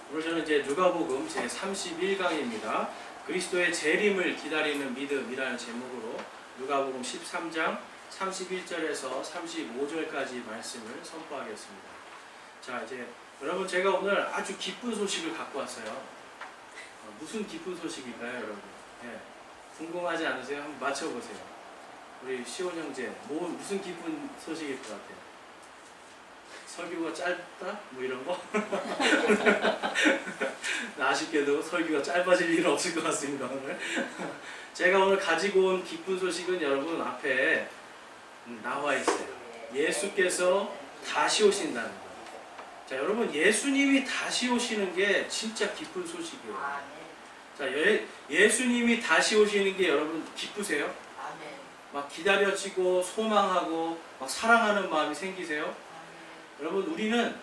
오늘 저는 이제 누가복음 제 31강입니다. 그리스도의 재림을 기다리는 믿음이라는 제목으로 누가복음 13장 31절에서 35절까지 말씀을 선포하겠습니다. 자, 이제 여러분, 제가 오늘 아주 기쁜 소식을 갖고 왔어요. 무슨 기쁜 소식일까요, 여러분? 네. 궁금하지 않으세요? 한번 맞춰보세요. 우리 시온 형제, 무슨 기쁜 소식일 것 같아요? 설교가 짧다? 뭐 이런 거? 아쉽게도 설교가 짧아질 일은 없을 것 같습니다, 오늘. 제가 오늘 가지고 온 기쁜 소식은 여러분 앞에 나와 있어요. 예수께서 다시 오신다는 거. 자, 여러분, 예수님이 다시 오시는 게 진짜 기쁜 소식이에요. 자, 예수님이 다시 오시는 게 여러분 기쁘세요? 막 기다려지고 소망하고 막 사랑하는 마음이 생기세요? 여러분, 우리는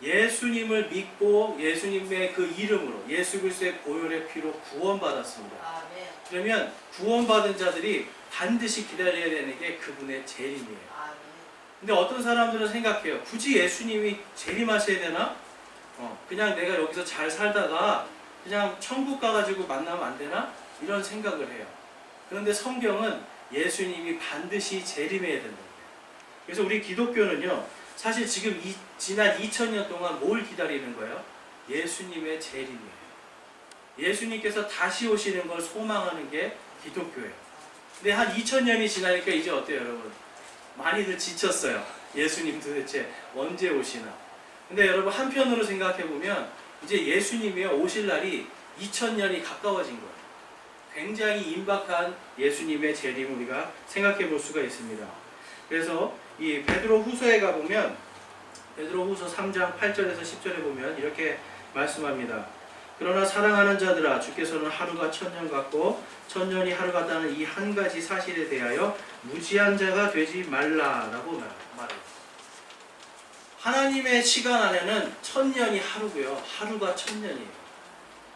예수님을 믿고 예수님의 그 이름으로 예수 그리스도의 보혈의 피로 구원받았습니다. 그러면 구원받은 자들이 반드시 기다려야 되는 게 그분의 재림이에요. 근데 어떤 사람들은 생각해요. 굳이 예수님이 재림하셔야 되나? 그냥 내가 여기서 잘 살다가 그냥 천국 가가지고 만나면 안 되나? 이런 생각을 해요. 그런데 성경은 예수님이 반드시 재림해야 된다고 해요. 그래서 우리 기독교는요, 사실 지금 지난 2000년 동안 뭘 기다리는 거예요? 예수님의 재림이에요. 예수님께서 다시 오시는 걸 소망하는 게 기독교예요. 근데 한 2000년이 지나니까 이제 어때요, 여러분? 많이들 지쳤어요. 예수님 도대체 언제 오시나? 근데 여러분, 한편으로 생각해보면 이제 예수님이 오실 날이 2000년이 가까워진 거예요. 굉장히 임박한 예수님의 재림을 우리가 생각해 볼 수가 있습니다. 그래서 이 베드로 후서에 가보면, 베드로 후서 3장 8절에서 10절에 보면 이렇게 말씀합니다. 그러나 사랑하는 자들아, 주께서는 하루가 천년 같고 천년이 하루 같다는 이 한 가지 사실에 대하여 무지한 자가 되지 말라라고 말해요. 하나님의 시간 안에는 천년이 하루고요, 하루가 천년이에요.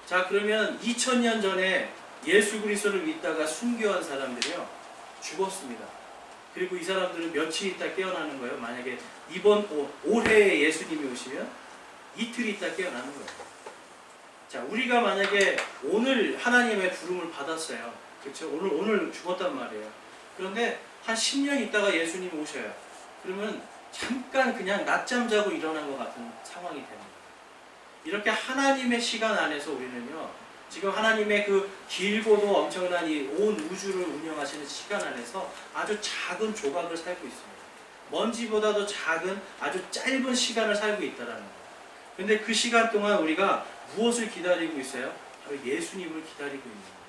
자, 그러면 2000년 전에 예수 그리스도를 믿다가 순교한 사람들이요, 죽었습니다. 그리고 이 사람들은 며칠 있다 깨어나는 거예요. 만약에 올해에 예수님이 오시면 이틀 있다 깨어나는 거예요. 자, 우리가 만약에 오늘 하나님의 부름을 받았어요. 그렇죠? 오늘 죽었단 말이에요. 그런데 한 10년 있다가 예수님이 오셔요. 그러면 잠깐 그냥 낮잠 자고 일어난 것 같은 상황이 됩니다. 이렇게 하나님의 시간 안에서 우리는요, 지금 하나님의 그 길고도 엄청난 이 온 우주를 운영하시는 시간 안에서 아주 작은 조각을 살고 있습니다. 먼지보다도 작은 아주 짧은 시간을 살고 있다는 거예요. 그런데 그 시간 동안 우리가 무엇을 기다리고 있어요? 바로 예수님을 기다리고 있는 거예요.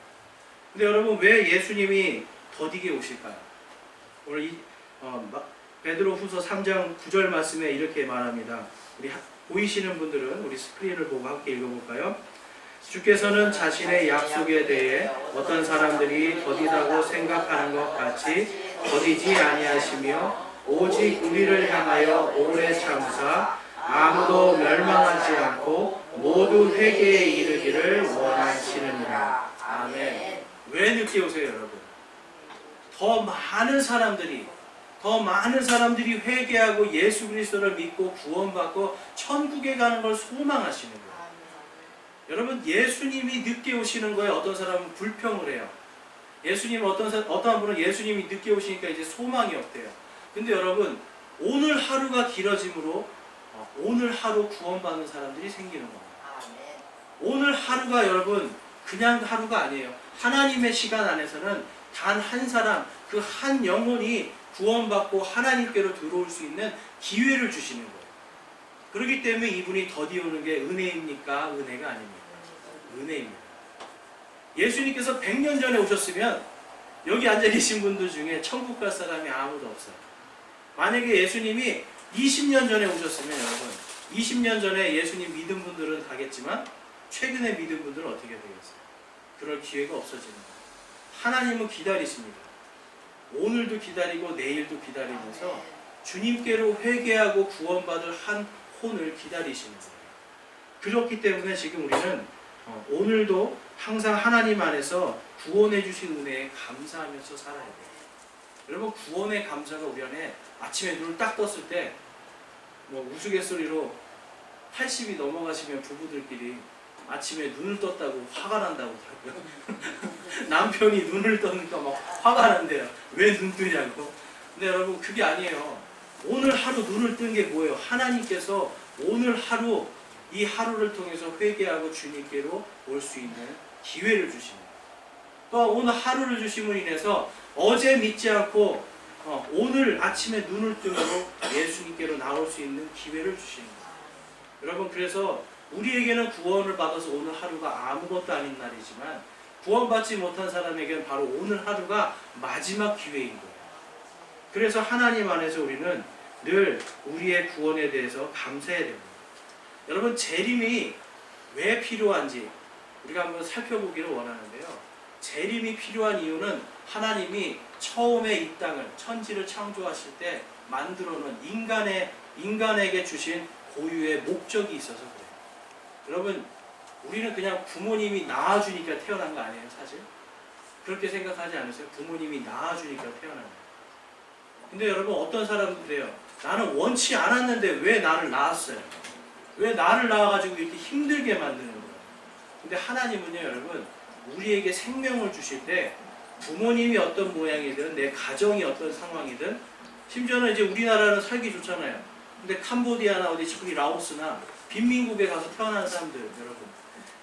근데 여러분, 왜 예수님이 더디게 오실까요? 오늘 베드로 후서 3장 9절 말씀에 이렇게 말합니다. 우리 보이시는 분들은 우리 스크린을 보고 함께 읽어볼까요? 주께서는 자신의 약속에 대해 어떤 사람들이 더디다고 생각하는 것 같이 더디지 아니하시며 오직 우리를 향하여 오래 참으사 아무도 멸망하지 않고 모두 회개에 이르기를 원하시느니라. 아멘. 왜 늦게 오세요, 여러분? 더 많은 사람들이 회개하고 예수 그리스도를 믿고 구원받고 천국에 가는 걸 소망하시는 거예요. 여러분, 예수님이 늦게 오시는 거에 어떤 사람은 불평을 해요. 어떤 분은 예수님이 늦게 오시니까 이제 소망이 없대요. 근데 여러분, 오늘 하루가 길어짐으로 오늘 하루 구원받는 사람들이 생기는 겁니다. 오늘 하루가 여러분 그냥 하루가 아니에요. 하나님의 시간 안에서는 단 한 사람, 그 한 영혼이 구원받고 하나님께로 들어올 수 있는 기회를 주시는 거예요. 그렇기 때문에 이분이 더디 오는 게 은혜입니까? 은혜가 아닙니다. 은혜입니다. 예수님께서 100년 전에 오셨으면 여기 앉아 계신 분들 중에 천국 갈 사람이 아무도 없어요. 만약에 예수님이 20년 전에 오셨으면 여러분, 20년 전에 예수님 믿은 분들은 가겠지만 최근에 믿은 분들은 어떻게 되겠어요? 그럴 기회가 없어지는 거예요. 하나님은 기다리십니다. 오늘도 기다리고 내일도 기다리면서 주님께로 회개하고 구원받을 한 혼을 기다리시는 거예요. 그렇기 때문에 지금 우리는 오늘도 항상 하나님 안에서 구원해 주신 은혜에 감사하면서 살아야 돼요. 여러분, 구원의 감사가 우리 안에 아침에 눈을 딱 떴을 때 우스갯소리로 80이 넘어가시면 부부들끼리 아침에 눈을 떴다고 화가 난다고 하더라고요. 남편이 눈을 떠니까 막 화가 난대요. 왜 눈 뜨냐고. 근데 여러분 그게 아니에요. 오늘 하루 눈을 뜬 게 뭐예요? 하나님께서 오늘 하루 이 하루를 통해서 회개하고 주님께로 올 수 있는 기회를 주십니다. 또 오늘 하루를 주심으로 인해서 어제 믿지 않고 오늘 아침에 눈을 뜸으로 예수님께로 나올 수 있는 기회를 주십니다. 여러분 그래서 우리에게는 구원을 받아서 오늘 하루가 아무것도 아닌 날이지만 구원받지 못한 사람에게는 바로 오늘 하루가 마지막 기회인 거예요. 그래서 하나님 안에서 우리는 늘 우리의 구원에 대해서 감사해야 됩니다. 여러분 재림이 왜 필요한지 우리가 한번 살펴보기를 원하는데요. 재림이 필요한 이유는 하나님이 처음에 이 땅을 천지를 창조하실 때 만들어 놓은 인간에게 주신 고유의 목적이 있어서 그래요. 여러분 우리는 그냥 부모님이 낳아주니까 태어난 거 아니에요, 사실? 그렇게 생각하지 않으세요? 부모님이 낳아주니까 태어난 거예요. 근데 여러분 어떤 사람도 그래요. 나는 원치 않았는데 왜 나를 낳았어요? 왜 나를 낳아가지고 이렇게 힘들게 만드는 거예요? 근데 하나님은요, 여러분 우리에게 생명을 주실 때 부모님이 어떤 모양이든 내 가정이 어떤 상황이든 심지어는 이제 우리나라는 살기 좋잖아요. 근데 캄보디아나 어디 지금 라오스나 빈민국에 가서 태어난 사람들 여러분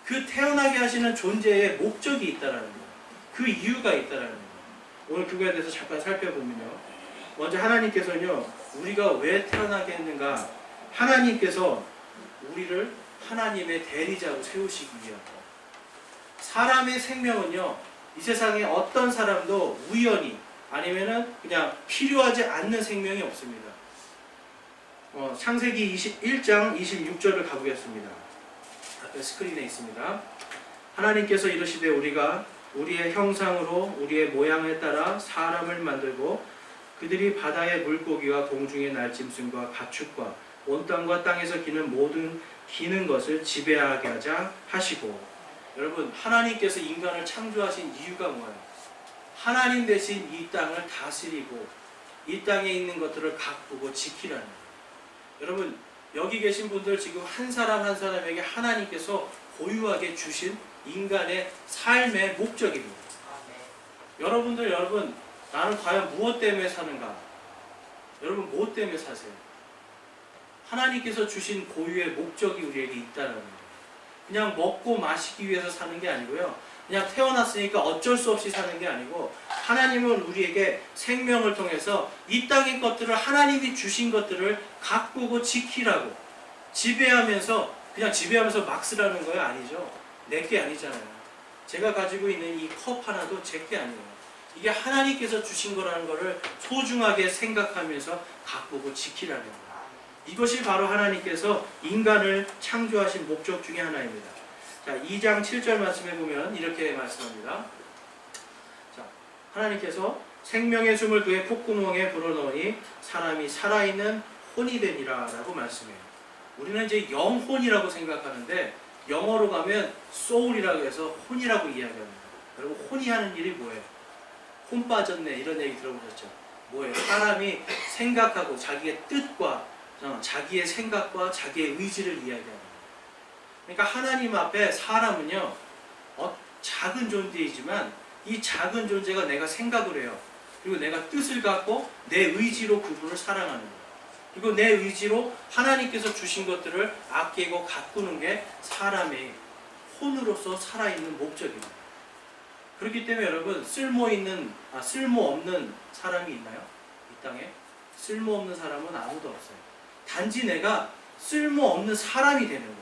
그 태어나게 하시는 존재의 목적이 있다라는 거예요. 그 이유가 있다라는 거예요. 오늘 그거에 대해서 잠깐 살펴보면요. 먼저 하나님께서는요 우리가 왜 태어나게 했는가 하나님께서 우리를 하나님의 대리자로 세우시기 위함. 사람의 생명은요 이 세상에 어떤 사람도 우연히 아니면은 그냥 필요하지 않는 생명이 없습니다. 창세기 21장 26절을 가보겠습니다. 앞에 스크린에 있습니다. 하나님께서 이르시되 우리가 우리의 형상으로 우리의 모양에 따라 사람을 만들고 그들이 바다의 물고기와 공중의 날짐승과 가축과 온 땅과 땅에서 기는 모든 기는 것을 지배하게 하자 하시고. 여러분 하나님께서 인간을 창조하신 이유가 뭐예요? 하나님 대신 이 땅을 다스리고 이 땅에 있는 것들을 가꾸고 지키라는 거예요. 여러분 여기 계신 분들 지금 한 사람 한 사람에게 하나님께서 고유하게 주신 인간의 삶의 목적입니다. 여러분 나는 과연 무엇 때문에 사는가? 여러분 무엇 때문에 사세요? 하나님께서 주신 고유의 목적이 우리에게 있다는 거예요. 그냥 먹고 마시기 위해서 사는 게 아니고요. 그냥 태어났으니까 어쩔 수 없이 사는 게 아니고 하나님은 우리에게 생명을 통해서 이 땅의 것들을 하나님이 주신 것들을 가꾸고 지키라고 지배하면서 그냥 지배하면서 막 쓰라는 거예요? 아니죠. 내 게 아니잖아요. 제가 가지고 있는 이 컵 하나도 제 게 아니에요. 이게 하나님께서 주신 거라는 거를 소중하게 생각하면서 가꾸고 지키라는 거예요. 이것이 바로 하나님께서 인간을 창조하신 목적 중에 하나입니다. 자, 2장 7절 말씀해 보면 이렇게 말씀합니다. 자, 하나님께서 생명의 숨을 그의 콧구멍에 불어넣으니 사람이 살아있는 혼이 되니라 라고 말씀해요. 우리는 이제 영혼이라고 생각하는데 영어로 가면 soul이라고 해서 혼이라고 이야기합니다. 여러분 혼이 하는 일이 뭐예요? 혼 빠졌네 이런 얘기 들어보셨죠? 뭐예요? 사람이 생각하고 자기의 뜻과 자기의 생각과 자기의 의지를 이야기합니다. 그러니까 하나님 앞에 사람은요 작은 존재이지만 이 작은 존재가 내가 생각을 해요. 그리고 내가 뜻을 갖고 내 의지로 그분을 사랑하는 거예요. 그리고 내 의지로 하나님께서 주신 것들을 아끼고 가꾸는 게 사람의 혼으로서 살아있는 목적입니다. 그렇기 때문에 여러분 쓸모없는 사람이 있나요? 이 땅에? 쓸모없는 사람은 아무도 없어요. 단지 내가 쓸모없는 사람이 되는 거예요.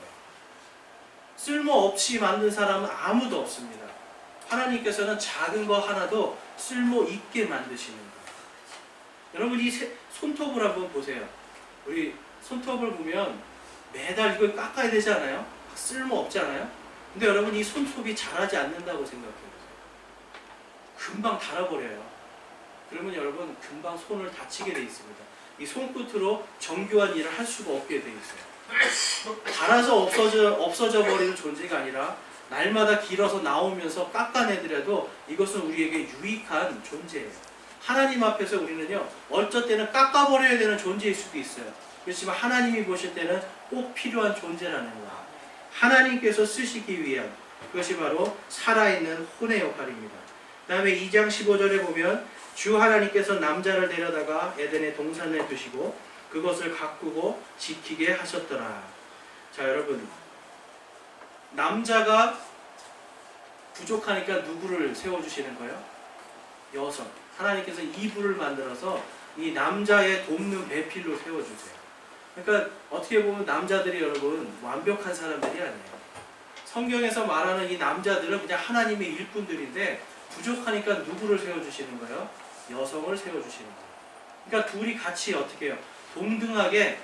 쓸모없이 만든 사람은 아무도 없습니다. 하나님께서는 작은 거 하나도 쓸모있게 만드시는 거예요. 여러분 이 손톱을 한번 보세요. 우리 손톱을 보면 매달 이걸 깎아야 되지 않아요? 쓸모없지 않아요? 근데 여러분 이 손톱이 자라지 않는다고 생각해요. 금방 닳아버려요. 그러면 여러분 금방 손을 다치게 돼 있습니다. 이 손끝으로 정교한 일을 할 수가 없게 돼 있어요. 닳아서 없어져 버리는 존재가 아니라 날마다 길어서 나오면서 깎아내더라도 이것은 우리에게 유익한 존재예요. 하나님 앞에서 우리는요 어쩔 때는 깎아버려야 되는 존재일 수도 있어요. 그렇지만 하나님이 보실 때는 꼭 필요한 존재라는 거예요. 하나님께서 쓰시기 위한 그것이 바로 살아있는 혼의 역할입니다. 그 다음에 2장 15절에 보면 주 하나님께서 남자를 데려다가 에덴의 동산에 두시고 그것을 가꾸고 지키게 하셨더라. 자, 여러분, 남자가 부족하니까 누구를 세워주시는 거예요? 여성. 하나님께서 이불을 만들어서 이 남자의 돕는 배필로 세워주세요. 그러니까 어떻게 보면 남자들이 여러분 완벽한 사람들이 아니에요. 성경에서 말하는 이 남자들은 그냥 하나님의 일꾼들인데 부족하니까 누구를 세워주시는 거예요? 여성을 세워주시는 거예요. 그러니까 둘이 같이 어떻게 해요? 동등하게.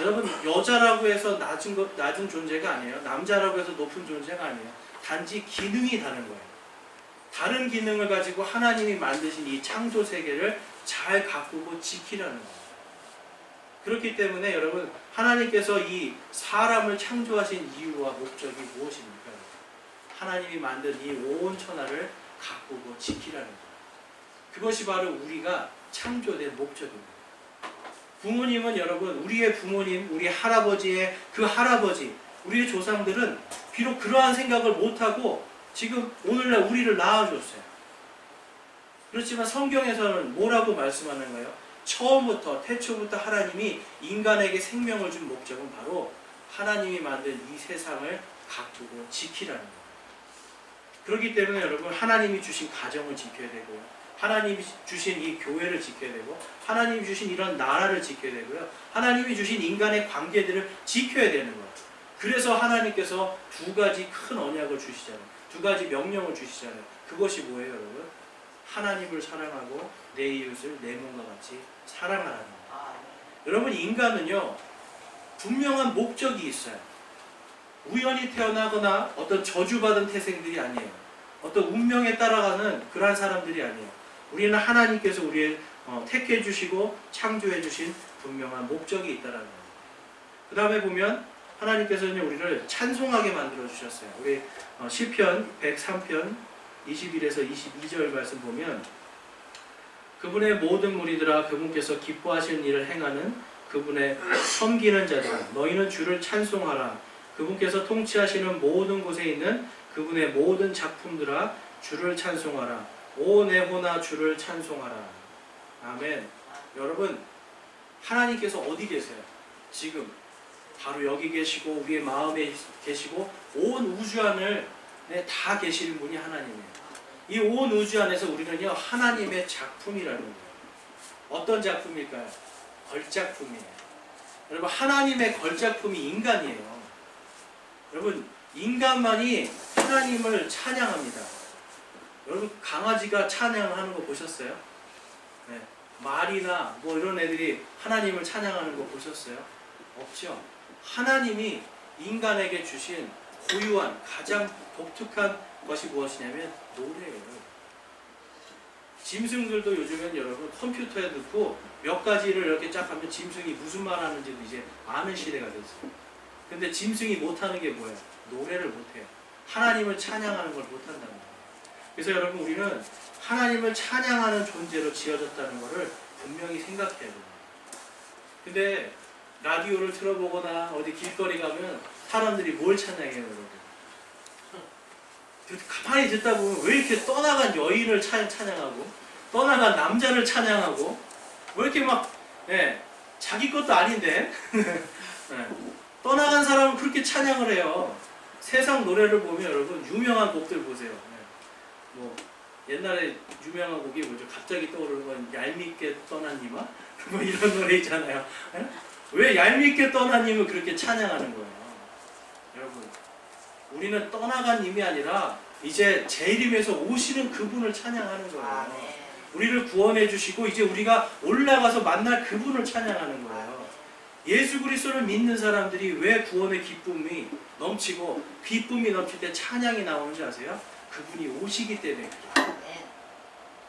여러분, 여자라고 해서 낮은 존재가 아니에요. 남자라고 해서 높은 존재가 아니에요. 단지 기능이 다른 거예요. 다른 기능을 가지고 하나님이 만드신 이 창조 세계를 잘 가꾸고 지키라는 거예요. 그렇기 때문에 여러분, 하나님께서 이 사람을 창조하신 이유와 목적이 무엇입니까? 하나님이 만든 이 온 천하를 가꾸고 지키라는 거예요. 그것이 바로 우리가 창조된 목적입니다. 부모님은 여러분, 우리의 부모님, 우리 할아버지의 그 할아버지, 우리의 조상들은 비록 그러한 생각을 못하고 지금 오늘날 우리를 낳아줬어요. 그렇지만 성경에서는 뭐라고 말씀하는 거예요? 처음부터, 태초부터 하나님이 인간에게 생명을 준 목적은 바로 하나님이 만든 이 세상을 가꾸고 지키라는 거예요. 그렇기 때문에 여러분, 하나님이 주신 가정을 지켜야 되고요. 하나님이 주신 이 교회를 지켜야 되고, 하나님이 주신 이런 나라를 지켜야 되고요. 하나님이 주신 인간의 관계들을 지켜야 되는 거예요. 그래서 하나님께서 두 가지 큰 언약을 주시잖아요. 두 가지 명령을 주시잖아요. 그것이 뭐예요, 여러분? 하나님을 사랑하고 내 이웃을 내 몸과 같이 사랑하라는 거예요. 여러분, 인간은요, 분명한 목적이 있어요. 우연히 태어나거나 어떤 저주받은 태생들이 아니에요. 어떤 운명에 따라가는 그러한 사람들이 아니에요. 우리는 하나님께서 우리를 택해 주시고 창조해 주신 분명한 목적이 있다라는 거예요. 그 다음에 보면 하나님께서는 우리를 찬송하게 만들어 주셨어요. 우리 시편 103편 21에서 22절 말씀 보면, 그분의 모든 무리들아, 그분께서 기뻐하시는 일을 행하는 그분의 섬기는 자들아, 너희는 주를 찬송하라. 그분께서 통치하시는 모든 곳에 있는 그분의 모든 작품들아, 주를 찬송하라. 오 내 혼아, 주를 찬송하라. 아멘. 여러분, 하나님께서 어디 계세요? 지금 바로 여기 계시고 우리의 마음에 계시고 온 우주 안에 다 계시는 분이 하나님이에요. 이 온 우주 안에서 우리는요, 하나님의 작품이라는 거예요. 어떤 작품일까요? 걸작품이에요. 여러분, 하나님의 걸작품이 인간이에요. 여러분, 인간만이 하나님을 찬양합니다. 여러분, 강아지가 찬양하는 거 보셨어요? 네. 말이나 뭐 이런 애들이 하나님을 찬양하는 거 보셨어요? 없죠? 하나님이 인간에게 주신 고유한 가장 독특한 것이 무엇이냐면 노래예요. 짐승들도 요즘엔 여러분 컴퓨터에 넣고 몇 가지를 이렇게 쫙 하면 짐승이 무슨 말 하는지도 이제 아는 시대가 됐어요. 근데 짐승이 못하는 게 뭐예요? 노래를 못해요. 하나님을 찬양하는 걸 못한다는 거예요. 그래서 여러분, 우리는 하나님을 찬양하는 존재로 지어졌다는 것을 분명히 생각해야 됩니다. 근데 라디오를 틀어보거나 어디 길거리 가면 사람들이 뭘 찬양해요, 여러분? 가만히 듣다 보면 왜 이렇게 떠나간 여인을 찬양하고 떠나간 남자를 찬양하고 왜 이렇게 막 자기 것도 아닌데 떠나간 사람을 그렇게 찬양을 해요. 세상 노래를 보면 여러분, 유명한 곡들 보세요. 뭐 옛날에 유명한 곡이 뭐죠? 갑자기 떠오르는 건 얄밉게 떠나니마? 뭐 이런 노래 있잖아요. 왜 얄밉게 떠나님을 그렇게 찬양하는 거예요? 여러분, 우리는 떠나간 님이 아니라 이제 제 이름에서 오시는 그분을 찬양하는 거예요. 우리를 구원해 주시고 이제 우리가 올라가서 만날 그분을 찬양하는 거예요. 예수 그리스도를 믿는 사람들이 왜 구원의 기쁨이 넘치고 기쁨이 넘칠 때 찬양이 나오는지 아세요? 그분이 오시기 때문에 그래요.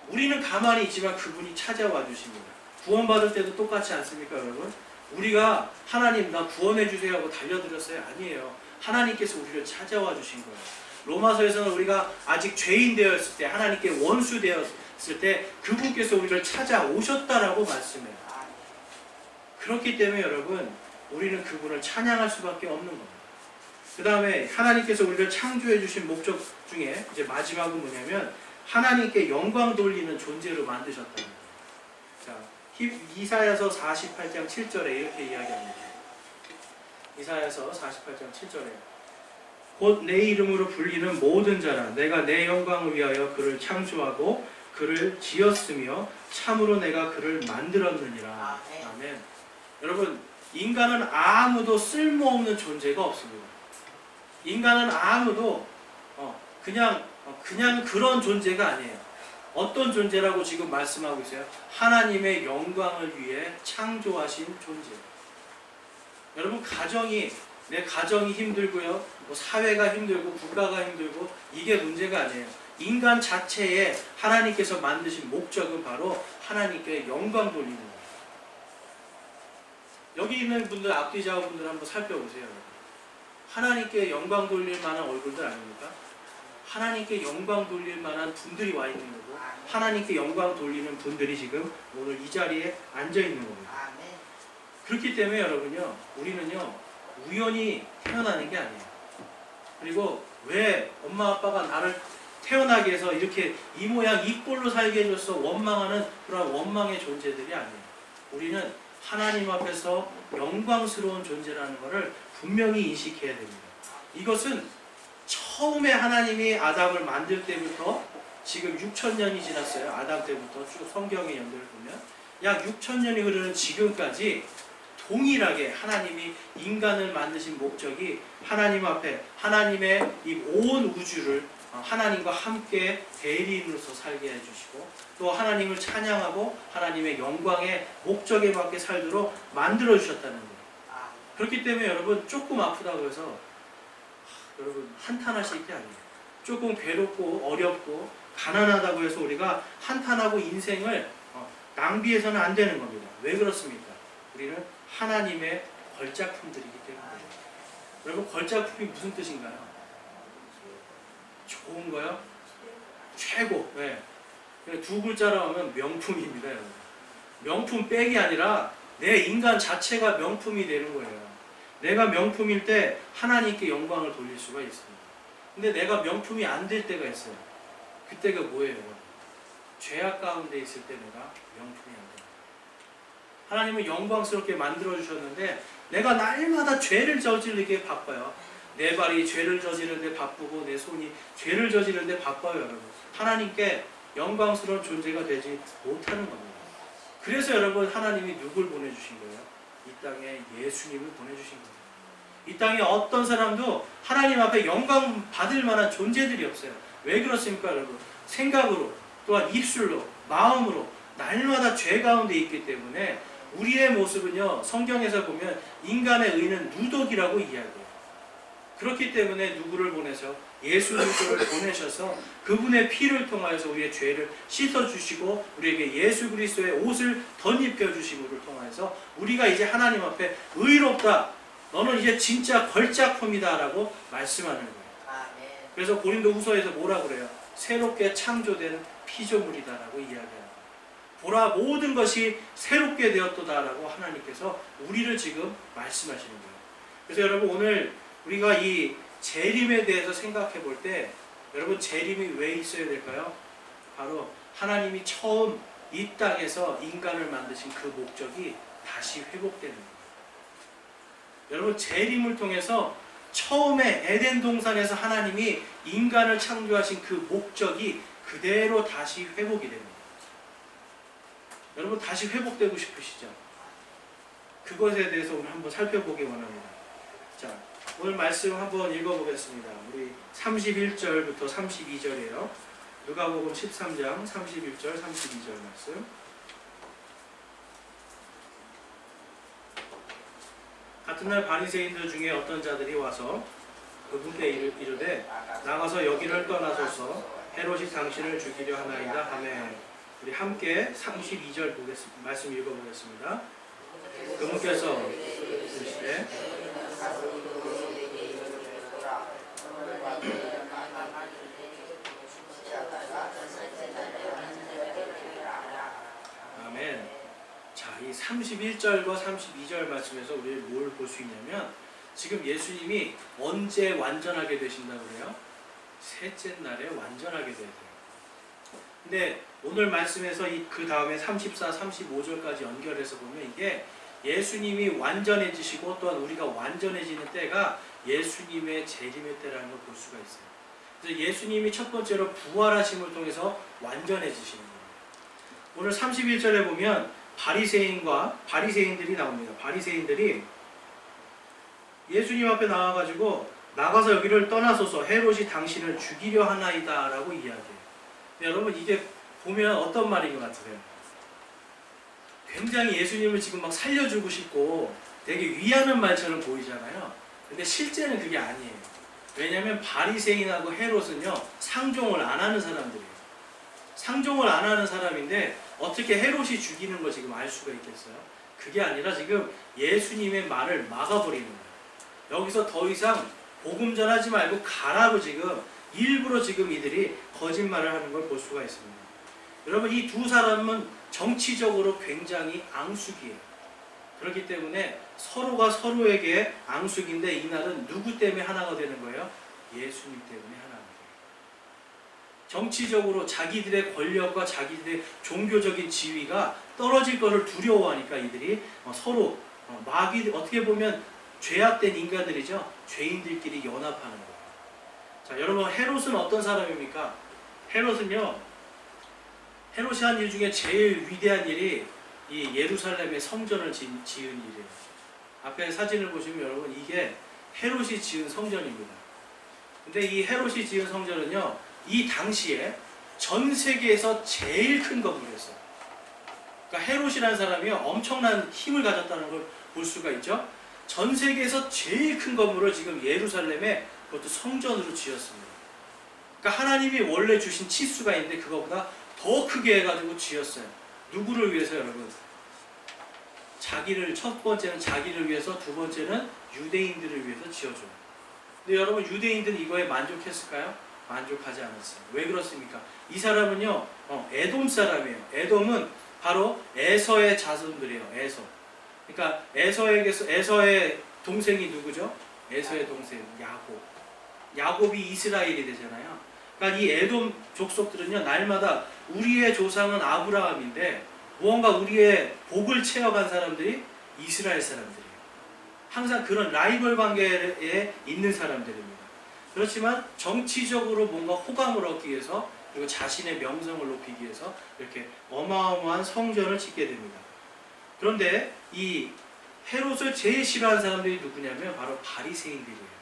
우리는 가만히 있지만 그분이 찾아와 주십니다. 구원받을 때도 똑같지 않습니까, 여러분? 우리가 하나님 나 구원해 주세요 하고 달려들었어요? 아니에요. 하나님께서 우리를 찾아와 주신 거예요. 로마서에서는 우리가 아직 죄인 되었을 때, 하나님께 원수 되었을 때 그분께서 우리를 찾아오셨다라고 말씀해요. 그렇기 때문에 여러분 우리는 그분을 찬양할 수밖에 없는 겁니다. 그 다음에 하나님께서 우리를 창조해 주신 목적 중에 이제 마지막은 뭐냐면 하나님께 영광 돌리는 존재로 만드셨다는 거예요. 자, 이사야서 48장 7절에 이렇게 이야기합니다. 이사야서 48장 7절에 곧 내 이름으로 불리는 모든 자라 내가 내 영광을 위하여 그를 창조하고 그를 지었으며 참으로 내가 그를 만들었느니라. 아멘. 여러분 인간은 아무도 쓸모없는 존재가 없습니다. 인간은 아무도 그냥 그런 존재가 아니에요. 어떤 존재라고 지금 말씀하고 있어요? 하나님의 영광을 위해 창조하신 존재. 여러분 내 가정이 힘들고요, 뭐 사회가 힘들고 국가가 힘들고 이게 문제가 아니에요. 인간 자체에 하나님께서 만드신 목적은 바로 하나님께 영광 돌리는 거예요. 여기 있는 분들 앞뒤 좌우분들 한번 살펴보세요. 하나님께 영광 돌릴 만한 얼굴들 아닙니까? 하나님께 영광 돌릴 만한 분들이 와 있는 거고 하나님께 영광 돌리는 분들이 지금 오늘 이 자리에 앉아 있는 겁니다. 그렇기 때문에 여러분요, 우리는요 우연히 태어나는 게 아니에요. 그리고 왜 엄마 아빠가 나를 태어나게 해서 이렇게 이 모양 이 꼴로 살게 해줘서 원망하는 그런 원망의 존재들이 아니에요. 우리는 하나님 앞에서 영광스러운 존재라는 것을 분명히 인식해야 됩니다. 이것은 처음에 하나님이 아담을 만들 때부터 지금 6,000년이 지났어요. 아담 때부터 쭉 성경의 연대를 보면 약 6,000년이 흐르는 지금까지 동일하게 하나님이 인간을 만드신 목적이 하나님 앞에 하나님의 이 온 우주를 하나님과 함께 대리인으로서 살게 해주시고 또 하나님을 찬양하고 하나님의 영광의 목적에 맞게 살도록 만들어 주셨다는 거예요. 그렇기 때문에 여러분 조금 아프다고 해서 여러분 한탄하실 게 아니에요. 조금 괴롭고 어렵고 가난하다고 해서 우리가 한탄하고 인생을 낭비해서는 안 되는 겁니다. 왜 그렇습니까? 우리는 하나님의 걸작품들이기 때문에. 여러분 걸작품이 무슨 뜻인가요? 좋은 거요? 최고. 네. 두 글자로 하면 명품입니다. 여러분. 명품 백이 아니라 내 인간 자체가 명품이 되는 거예요. 내가 명품일 때 하나님께 영광을 돌릴 수가 있습니다. 근데 내가 명품이 안 될 때가 있어요. 그때가 뭐예요? 죄악 가운데 있을 때 내가 명품이 안 돼요. 하나님은 영광스럽게 만들어주셨는데 내가 날마다 죄를 저지르기에 바빠요. 내 발이 죄를 저지르는데 바쁘고 내 손이 죄를 저지르는데 바빠요. 여러분 하나님께 영광스러운 존재가 되지 못하는 겁니다. 그래서 여러분 하나님이 누굴 보내주신 거예요? 이 땅에 예수님을 보내주신 거예요. 이 땅에 어떤 사람도 하나님 앞에 영광 받을 만한 존재들이 없어요. 왜 그렇습니까 여러분? 생각으로 또한 입술로 마음으로 날마다 죄 가운데 있기 때문에 우리의 모습은요 성경에서 보면 인간의 의는 누더기라고 이야기해요. 그렇기 때문에 누구를 보내서 예수 그리스도를 보내셔서 그분의 피를 통하여서 우리의 죄를 씻어주시고 우리에게 예수 그리스도의 옷을 덧입혀 주심을 통해서 우리가 이제 하나님 앞에 의롭다, 너는 이제 진짜 걸작품이다 라고 말씀하는 거예요. 그래서 고린도후서에서 뭐라 그래요? 새롭게 창조된 피조물이다 라고 이야기합니다. 보라 모든 것이 새롭게 되었도다 라고 하나님께서 우리를 지금 말씀하시는 거예요. 그래서 여러분 오늘 우리가 이 재림에 대해서 생각해 볼 때 여러분 재림이 왜 있어야 될까요? 바로 하나님이 처음 이 땅에서 인간을 만드신 그 목적이 다시 회복되는 거예요. 여러분 재림을 통해서 처음에 에덴 동산에서 하나님이 인간을 창조하신 그 목적이 그대로 다시 회복이 됩니다. 여러분 다시 회복되고 싶으시죠? 그것에 대해서 오늘 한번 살펴보기 원합니다. 자, 오늘 말씀 한번 읽어보겠습니다. 우리 31절부터 32절이에요. 누가복음 13장 31절 32절 말씀. 같은 날 바리새인들 중에 어떤 자들이 와서 그분께 이르되 나가서 여기를 떠나소서 헤롯이 당신을 죽이려 하나이다 하매. 우리 함께 32절 말씀 읽어보겠습니다. 그분께서 이르시되 아멘. 자, 이 31절과 32절 말씀에서 우리 뭘 볼 수 있냐면 지금 예수님이 언제 완전하게 되신다고 그래요? 셋째 날에 완전하게 돼야 돼요. 근데 오늘 말씀에서 그 다음에 34, 35절까지 연결해서 보면 이게 예수님이 완전해지시고 또한 우리가 완전해지는 때가 예수님의 재림의 때라는 걸 볼 수가 있어요. 그래서 예수님이 첫 번째로 부활하심을 통해서 완전해지시는 거예요. 오늘 31절에 보면 바리새인들이 나옵니다. 바리새인들이 예수님 앞에 나와가지고 나가서 여기를 떠나소서 헤롯이 당신을 죽이려 하나이다 라고 이야기해요. 여러분 이게 보면 어떤 말인 것 같으세요? 굉장히 예수님을 지금 막 살려주고 싶고 되게 위하는 말처럼 보이잖아요. 근데 실제는 그게 아니에요. 왜냐하면 바리새인하고 헤롯은요 상종을 안 하는 사람들이에요. 상종을 안 하는 사람인데 어떻게 헤롯이 죽이는 걸 지금 알 수가 있겠어요? 그게 아니라 지금 예수님의 말을 막아버리는 거예요. 여기서 더 이상 복음 전하지 말고 가라고 지금 일부러 지금 이들이 거짓말을 하는 걸 볼 수가 있습니다. 여러분 이 두 사람은 정치적으로 굉장히 앙숙이에요. 그렇기 때문에 서로가 서로에게 앙숙인데 이날은 누구 때문에 하나가 되는 거예요? 예수님 때문에 하나가 돼요. 정치적으로 자기들의 권력과 자기들의 종교적인 지위가 떨어질 것을 두려워하니까 이들이 서로 마귀 어떻게 보면 죄악된 인간들이죠. 죄인들끼리 연합하는 거예요. 자, 여러분 헤롯은 어떤 사람입니까? 헤롯이 한 일 중에 제일 위대한 일이 이 예루살렘의 성전을 지은 일이에요. 앞에 사진을 보시면 여러분 이게 헤롯이 지은 성전입니다. 근데 이 헤롯이 지은 성전은요 이 당시에 전 세계에서 제일 큰 건물이었어요. 그러니까 헤롯이라는 사람이 엄청난 힘을 가졌다는 걸 볼 수가 있죠. 전 세계에서 제일 큰 건물을 지금 예루살렘에 그것도 성전으로 지었습니다. 그러니까 하나님이 원래 주신 치수가 있는데 그거보다 더 크게 해가지고 지었어요. 누구를 위해서 여러분? 첫 번째는 자기를 위해서, 두 번째는 유대인들을 위해서 지어줘요. 근데 여러분 유대인들은 이거에 만족했을까요? 만족하지 않았어요. 왜 그렇습니까? 이 사람은요 에돔 사람이에요. 에돔은 바로 에서의 자손들이에요. 에서. 그러니까 에서의 동생이 누구죠? 에서의 동생 야곱. 야곱이 이스라엘이 되잖아요. 그러니까 이 에돔 족속들은요 날마다 우리의 조상은 아브라함인데 무언가 우리의 복을 채워간 사람들이 이스라엘 사람들이에요. 항상 그런 라이벌 관계에 있는 사람들입니다. 그렇지만 정치적으로 뭔가 호감을 얻기 위해서 그리고 자신의 명성을 높이기 위해서 이렇게 어마어마한 성전을 짓게 됩니다. 그런데 이 헤롯을 제일 싫어하는 사람들이 누구냐면 바로 바리새인들이에요.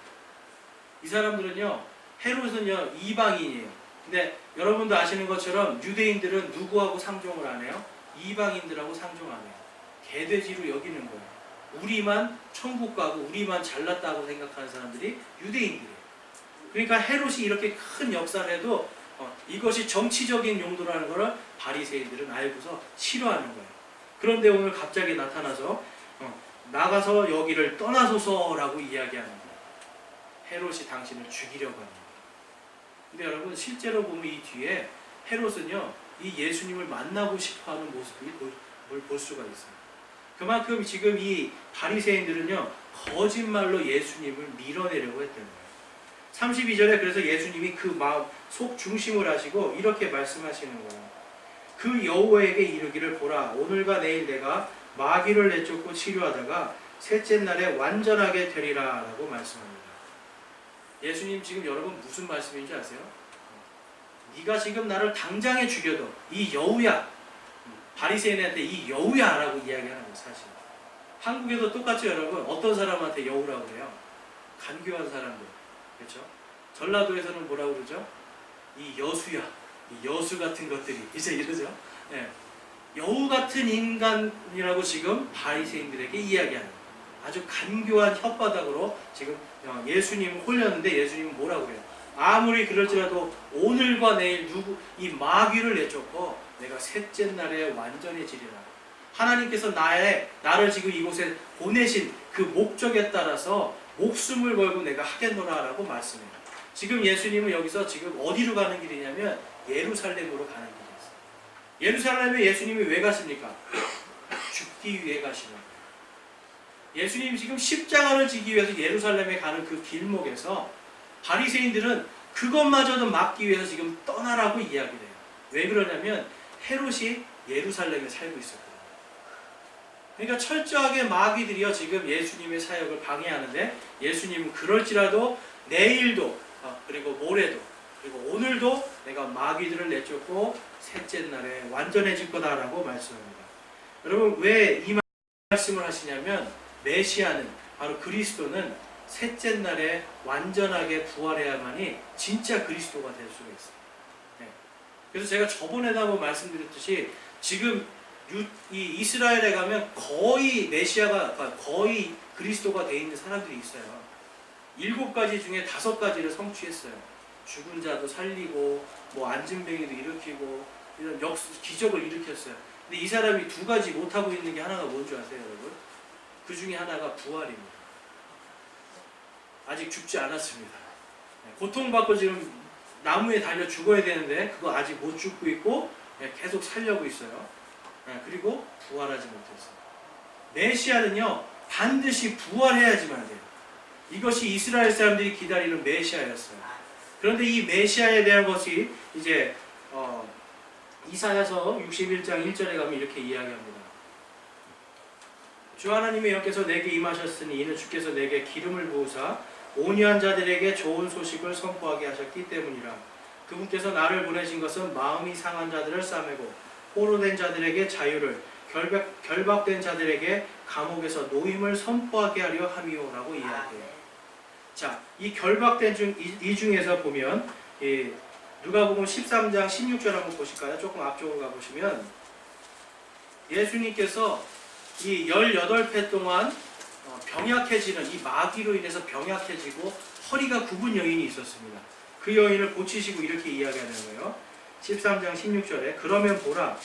이 사람들은요 헤롯은요 이방인이에요. 근데 여러분도 아시는 것처럼 유대인들은 누구하고 상종을 안 해요? 이방인들하고 상종 안 해요. 개돼지로 여기는 거예요. 우리만 천국 가고 우리만 잘났다고 생각하는 사람들이 유대인들이에요. 그러니까 헤롯이 이렇게 큰 역사를 해도 이것이 정치적인 용도라는 것을 바리새인들은 알고서 싫어하는 거예요. 그런데 오늘 갑자기 나타나서 나가서 여기를 떠나소서라고 이야기하는 거예요. 헤롯이 당신을 죽이려고 합니다. 근데 여러분 실제로 보면 이 뒤에 헤롯은요 이 예수님을 만나고 싶어하는 모습을 볼 수가 있어요. 그만큼 지금 이 바리새인들은요 거짓말로 예수님을 밀어내려고 했던 거예요. 32절에 그래서 예수님이 그 마음 속 중심을 하시고 이렇게 말씀하시는 거예요. 그 여호와에게 이르기를 보라 오늘과 내일 내가 마귀를 내쫓고 치료하다가 셋째 날에 완전하게 되리라 라고 말씀합니다. 예수님 지금 여러분 무슨 말씀인지 아세요? 네가 지금 나를 당장에 죽여도 이 여우야 바리새인한테 이 여우야 라고 이야기하는 거예요. 사실 한국에도 똑같이 여러분 어떤 사람한테 여우라고 그래요? 간교한 사람들 그렇죠? 전라도에서는 뭐라고 그러죠? 이 여수야 이 여수 같은 것들이 이제 이러죠. 네. 여우 같은 인간이라고 지금 바리새인들에게 이야기하는 거예요. 아주 간교한 혓바닥으로 지금 예수님을 홀렸는데 예수님은 뭐라고 해요? 아무리 그럴지라도 오늘과 내일 이 마귀를 내쫓고 내가 셋째 날에 완전해지리라. 하나님께서 나를 지금 이곳에 보내신 그 목적에 따라서 목숨을 걸고 내가 하겠노라 라고 말씀해요. 지금 예수님은 여기서 지금 어디로 가는 길이냐면 예루살렘으로 가는 길이었어요. 예루살렘에 예수님이 왜 갔습니까? 죽기 위해 가시는 거예요. 예수님이 지금 십자가를 지기 위해서 예루살렘에 가는 그 길목에서 바리새인들은 그것마저도 막기 위해서 지금 떠나라고 이야기를 해요. 왜 그러냐면 헤롯이 예루살렘에 살고 있었거든요. 그러니까 철저하게 마귀들이요 지금 예수님의 사역을 방해하는데, 예수님은 그럴지라도 내일도 그리고 모레도 그리고 오늘도 내가 마귀들을 내쫓고 셋째 날에 완전해질 거다라고 말씀합니다. 여러분, 왜 이 말씀을 하시냐면 메시아는, 바로 그리스도는 셋째 날에 완전하게 부활해야만이 진짜 그리스도가 될 수가 있어요. 네. 그래서 제가 저번에도 한번 말씀드렸듯이 지금 이 이스라엘에 가면 거의 메시아가, 거의 그리스도가 되어 있는 사람들이 있어요. 7가지 중에 5가지를 성취했어요. 죽은 자도 살리고 뭐 안진뱅이도 일으키고 이런 기적을 일으켰어요. 근데 이 사람이 2가지 못하고 있는 게 하나가 뭔지 아세요, 여러분? 그 중에 하나가 부활입니다. 아직 죽지 않았습니다. 고통받고 지금 나무에 달려 죽어야 되는데 그거 아직 못 죽고 있고 계속 살려고 있어요. 그리고 부활하지 못했어요. 메시아는요 반드시 부활해야지만 돼요. 이것이 이스라엘 사람들이 기다리는 메시아였어요. 그런데 이 메시아에 대한 것이 이제 이사야서 61장 1절에 가면 이렇게 이야기합니다. 주 하나님의 영께서 내게 임하셨으니 이는 주께서 내게 기름을 부으사 온유한 자들에게 좋은 소식을 선포하게 하셨기 때문이라. 그분께서 나를 보내신 것은 마음이 상한 자들을 싸매고 포로된 자들에게 자유를, 결박된 자들에게 감옥에서 노임을 선포하게 하려 함이오라고 이야기해요. 자, 이 결박된 이 중에서 보면 누가복음 13장 16절 한번 보실까요? 조금 앞쪽으로 가보시면 예수님께서 이 18회 동안 병약해지는, 이 마귀로 인해서 병약해지고 허리가 굽은 여인이 있었습니다. 그 여인을 고치시고 이렇게 이야기하는 거예요. 13장 16절에 그러면 보라,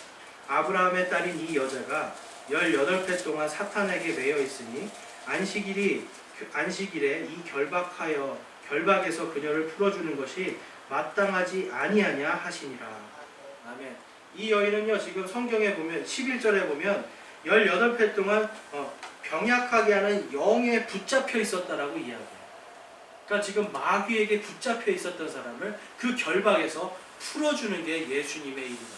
아브라함의 딸인 이 여자가 18회 동안 사탄에게 매여 있으니 안식일에 이 결박에서 그녀를 풀어주는 것이 마땅하지 아니하냐 하시니라. 아멘. 이 여인은요 지금 성경에 보면 11절에 보면 18회 동안 병약하게 하는 영에 붙잡혀 있었다라고 이야기해요. 그러니까 지금 마귀에게 붙잡혀 있었던 사람을 그 결박에서 풀어주는 게 예수님의 일입니다.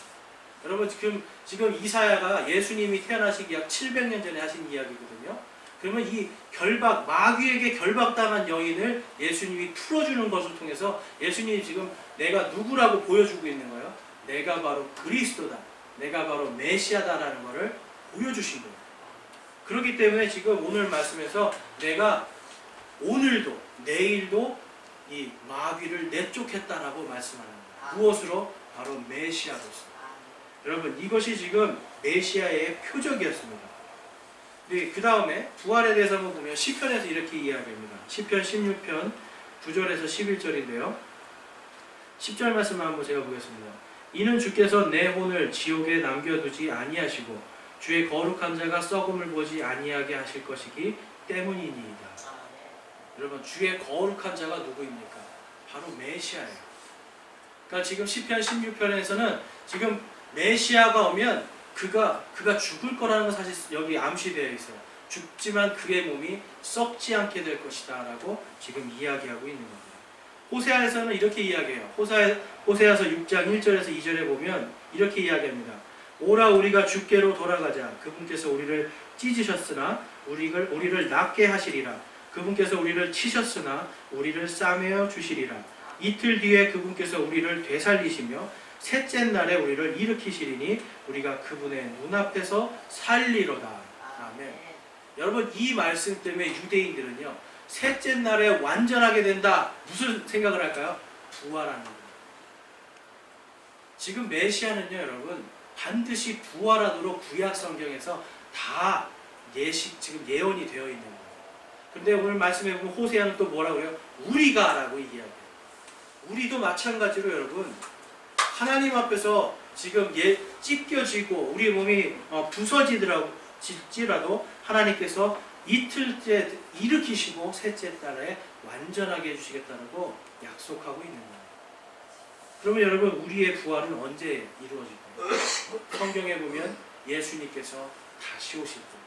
여러분, 지금 이사야가 예수님이 태어나시기 약 700년 전에 하신 이야기거든요. 그러면 이 마귀에게 결박당한 여인을 예수님이 풀어주는 것을 통해서 예수님이 지금 내가 누구라고 보여주고 있는 거예요. 내가 바로 그리스도다, 내가 바로 메시아다라는 것을 보여주신 거예요. 그렇기 때문에 지금 오늘 말씀에서 내가 오늘도 내일도 이 마귀를 내쫓겠다라고 말씀하는 거예요. 무엇으로? 바로 메시아로서. 여러분, 이것이 지금 메시아의 표적이었습니다. 그 다음에 부활에 대해서 한번 보면 시편에서 이렇게 이야기합니다. 시편 16편 9절에서 11절인데요. 10절 말씀을 한번 제가 보겠습니다. 이는 주께서 내 혼을 지옥에 남겨두지 아니하시고 주의 거룩한 자가 썩음을 보지 아니하게 하실 것이기 때문이니이다. 여러분, 주의 거룩한 자가 누구입니까? 바로 메시아예요. 그러니까 지금 시편 16편에서는 지금 메시아가 오면 그가 죽을 거라는 건 사실 여기 암시되어 있어요. 죽지만 그의 몸이 썩지 않게 될 것이다 라고 지금 이야기하고 있는 겁니다. 호세아에서는 이렇게 이야기해요. 호세아서 6장 1절에서 2절에 보면 이렇게 이야기합니다. 오라, 우리가 주께로 돌아가자. 그분께서 우리를 찢으셨으나 우리를 낫게 하시리라. 그분께서 우리를 치셨으나 우리를 싸매어 주시리라. 이틀 뒤에 그분께서 우리를 되살리시며 셋째 날에 우리를 일으키시리니 우리가 그분의 눈앞에서 살리로다. 아멘. 여러분, 이 말씀 때문에 유대인들은요 셋째 날에 완전하게 된다. 무슨 생각을 할까요? 부활하는 거예요. 지금 메시아는요 여러분 반드시 부활하도록 구약 성경에서 다 지금 예언이 되어 있는 거예요. 그런데 오늘 말씀해 보면 호세아는 또 뭐라고 그래요? 우리가라고 이야기해요. 우리도 마찬가지로 여러분 하나님 앞에서 지금 찢겨지고 우리 몸이 부서지더라도 하나님께서 이틀째 일으키시고 셋째 날에 완전하게 해주시겠다고 약속하고 있는 거예요. 그러면 여러분, 우리의 부활은 언제 이루어질까요? 성경에 보면 예수님께서 다시 오실 분.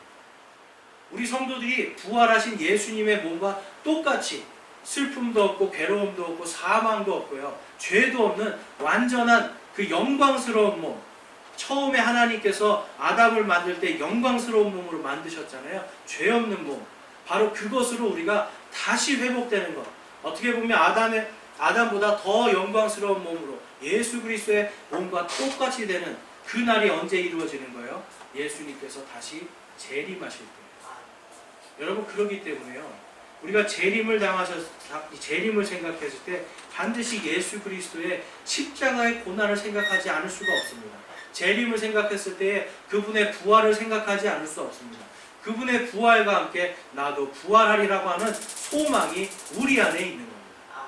우리 성도들이 부활하신 예수님의 몸과 똑같이 슬픔도 없고 괴로움도 없고 사망도 없고요. 죄도 없는 완전한 그 영광스러운 몸. 처음에 하나님께서 아담을 만들 때 영광스러운 몸으로 만드셨잖아요. 죄 없는 몸. 바로 그것으로 우리가 다시 회복되는 것. 어떻게 보면 아담보다 더 영광스러운 몸으로 예수 그리스도의 몸과 똑같이 되는 그 날이 언제 이루어지는 거예요? 예수님께서 다시 재림하실 때. 여러분, 그러기 때문에요. 우리가 재림을 재림을 생각했을 때 반드시 예수 그리스도의 십자가의 고난을 생각하지 않을 수가 없습니다. 재림을 생각했을 때 그분의 부활을 생각하지 않을 수 없습니다. 그분의 부활과 함께 나도 부활하리라고 하는 소망이 우리 안에 있는 겁니다.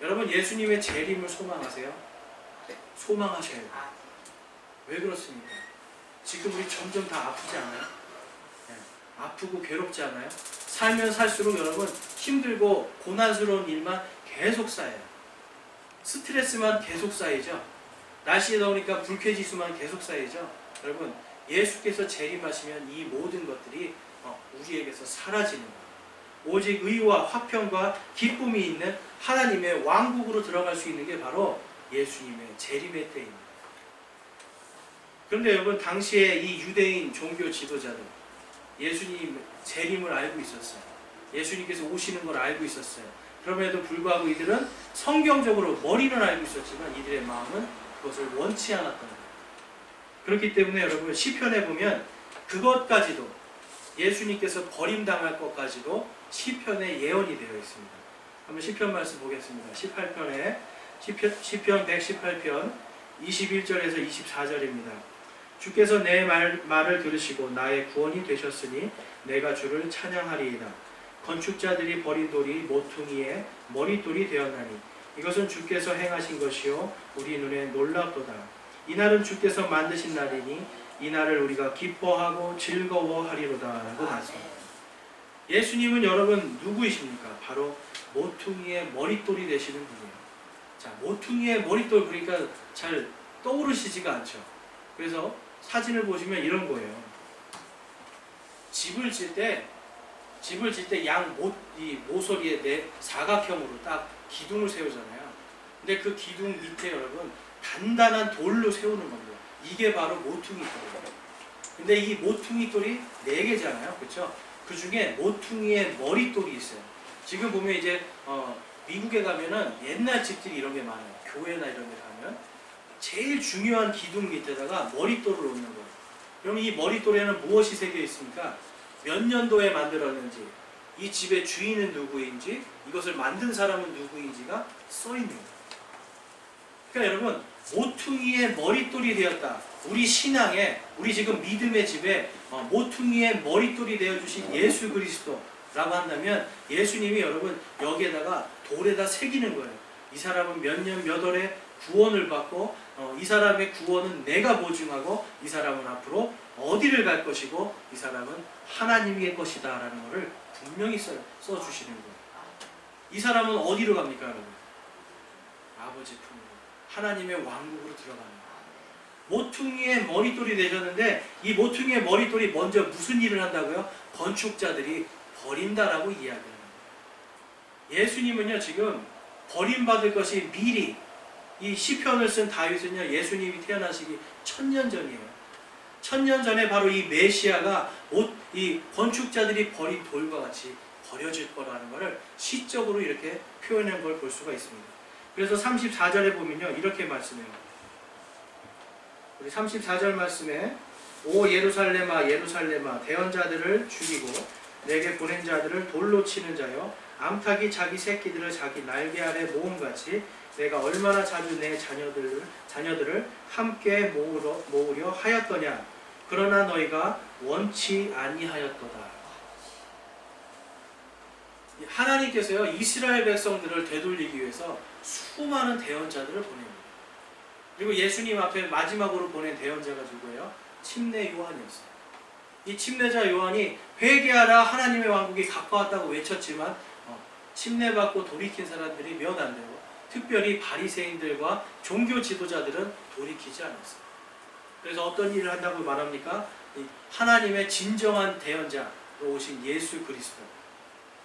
여러분, 예수님의 재림을 소망하세요? 소망하셔야 돼요. 왜 그렇습니까? 지금 우리 점점 다 아프지 않아요? 네. 아프고 괴롭지 않아요? 살면 살수록 여러분 힘들고 고난스러운 일만 계속 쌓여요. 스트레스만 계속 쌓이죠. 날씨 더우니까 불쾌지수만 계속 쌓이죠. 여러분, 예수께서 재림하시면 이 모든 것들이 우리에게서 사라지는 거예요. 오직 의와 화평과 기쁨이 있는 하나님의 왕국으로 들어갈 수 있는 게 바로 예수님의 재림의 때입니다. 그런데 여러분, 당시에 이 유대인 종교 지도자들 예수님 재림을 알고 있었어요. 예수님께서 오시는 걸 알고 있었어요. 그럼에도 불구하고 이들은 성경적으로 머리는 알고 있었지만 이들의 마음은 그것을 원치 않았던 거예요. 그렇기 때문에 여러분, 시편에 보면 그것까지도 예수님께서 버림당할 것까지도 시편에 예언이 되어 있습니다. 한번 시편 말씀 보겠습니다. 18편에 시편 118편 21절에서 24절입니다. 주께서 내 말을 들으시고 나의 구원이 되셨으니 내가 주를 찬양하리이다. 건축자들이 버린 돌이 모퉁이의 머릿돌이 되었나니 이것은 주께서 행하신 것이요 우리 눈에 놀랍도다. 이날은 주께서 만드신 날이니 이날을 우리가 기뻐하고 즐거워하리로다 라고 말씀합니다. 예수님은 여러분 누구이십니까? 바로 모퉁이의 머릿돌이 되시는 분이에요. 자, 모퉁이의 머릿돌, 그러니까 잘 떠오르시지가 않죠. 그래서 사진을 보시면 이런 거예요. 집을 질 때 이 모서리에 사각형으로 딱 기둥을 세우잖아요. 근데 그 기둥 밑에 여러분 단단한 돌로 세우는 겁니다. 이게 바로 모퉁이 돌이에요. 근데 이 모퉁이 돌이 4개잖아요. 그렇죠? 그 중에 모퉁이의 머릿돌이 있어요. 지금 보면 이제 미국에 가면은 옛날 집들이 이런 게 많아요. 교회나 이런 데 가면 제일 중요한 기둥 밑에다가 머릿돌을 놓는 거예요. 그럼 이 머릿돌에는 무엇이 새겨 있습니까? 몇 년도에 만들었는지, 이 집의 주인은 누구인지, 이것을 만든 사람은 누구인지가 써 있는 거예요. 그러니까 여러분, 모퉁이의 머릿돌이 되었다. 우리 신앙에, 우리 지금 믿음의 집에 모퉁이의 머릿돌이 되어주신 예수 그리스도라고 한다면 예수님이 여러분 여기에다가 돌에다 새기는 거예요. 이 사람은 몇 년 몇 월에 구원을 받고 이 사람의 구원은 내가 보증하고 이 사람은 앞으로 어디를 갈 것이고 이 사람은 하나님의 것이다 라는 것을 분명히 써주시는 거예요. 이 사람은 어디로 갑니까 여러분? 아버지 품으로, 하나님의 왕국으로 들어가는 거예요. 모퉁이의 머릿돌이 되셨는데 이 모퉁이의 머릿돌이 먼저 무슨 일을 한다고요? 건축자들이 버린다라고 이야기하는 거예요. 예수님은요 지금 버림받을 것이 미리, 이 시편을 쓴 다윗은요 예수님이 태어나시기 1000년 전이에요. 1000년 전에 바로 이 메시아가 이 건축자들이 버린 돌과 같이 버려질 거라는 것을 시적으로 이렇게 표현한 걸 볼 수가 있습니다. 그래서 34절에 보면요 이렇게 말씀해요. 우리 34절 말씀에 오 예루살렘아 예루살렘아 대언자들을 죽이고 내게 보낸 자들을 돌로 치는 자여 암탉이 자기 새끼들을 자기 날개 아래 모음같이 내가 얼마나 자주 내 자녀들을 함께 모으려 하였더냐. 그러나 너희가 원치 아니하였도다. 하나님께서요 이스라엘 백성들을 되돌리기 위해서 수많은 대언자들을 보냅니다. 그리고 예수님 앞에 마지막으로 보낸 대언자가 누구예요? 침례 요한이었어요. 이 침례자 요한이 회개하라 하나님의 왕국이 가까웠다고 외쳤지만 침례받고 돌이킨 사람들이 몇 안 되고 특별히 바리새인들과 종교 지도자들은 돌이키지 않았어요. 그래서 어떤 일을 한다고 말합니까? 하나님의 진정한 대언자로 오신 예수 그리스도.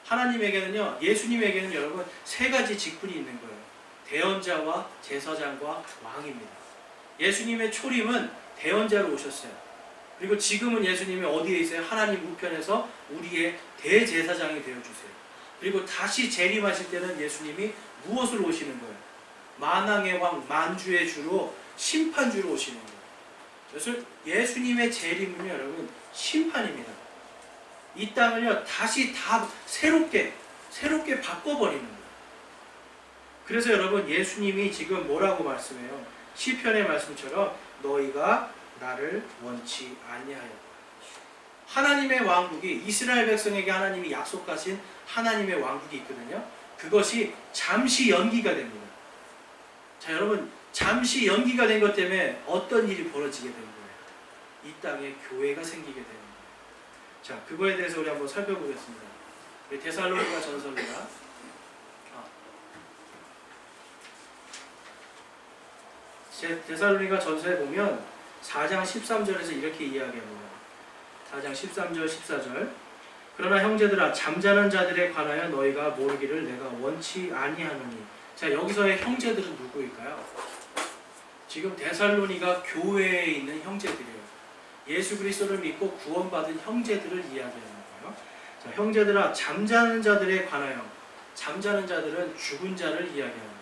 하나님에게는요, 예수님에게는 여러분 세 가지 직분이 있는 거예요. 대언자와 제사장과 왕입니다. 예수님의 초림은 대언자로 오셨어요. 그리고 지금은 예수님이 어디에 있어요? 하나님 우편에서 우리의 대제사장이 되어주세요. 그리고 다시 재림하실 때는 예수님이 무엇으로 오시는 거예요? 만왕의 왕, 만주의 주로, 심판주로 오시는 거예요. 그래서 예수님의 재림은 여러분 심판입니다. 이 땅을요 다시 다 새롭게 바꿔버리는 거예요. 그래서 여러분 예수님이 지금 뭐라고 말씀해요? 시편의 말씀처럼 너희가 나를 원치 아니하였다. 하나님의 왕국이, 이스라엘 백성에게 하나님이 약속하신 하나님의 왕국이 있거든요. 그것이 잠시 연기가 됩니다. 자, 여러분 잠시 연기가 된 것 때문에 어떤 일이 벌어지게 된 거예요? 이 땅에 교회가 생기게 되는 거예요. 자, 그거에 대해서 우리 한번 살펴보겠습니다. 우리 데살로니가 전서입니다. 데살로니가 전서에 보면 4장 13절에서 이렇게 이야기합니다. 4장 13절 14절. 그러나 형제들아 잠자는 자들에 관하여 너희가 모르기를 내가 원치 아니하노니. 자, 여기서의 형제들은 누구일까요? 지금 데살로니가 교회에 있는 형제들이에요. 예수 그리스도를 믿고 구원받은 형제들을 이야기하는 거예요. 자, 형제들아 잠자는 자들에 관하여. 잠자는 자들은 죽은 자를 이야기합니다.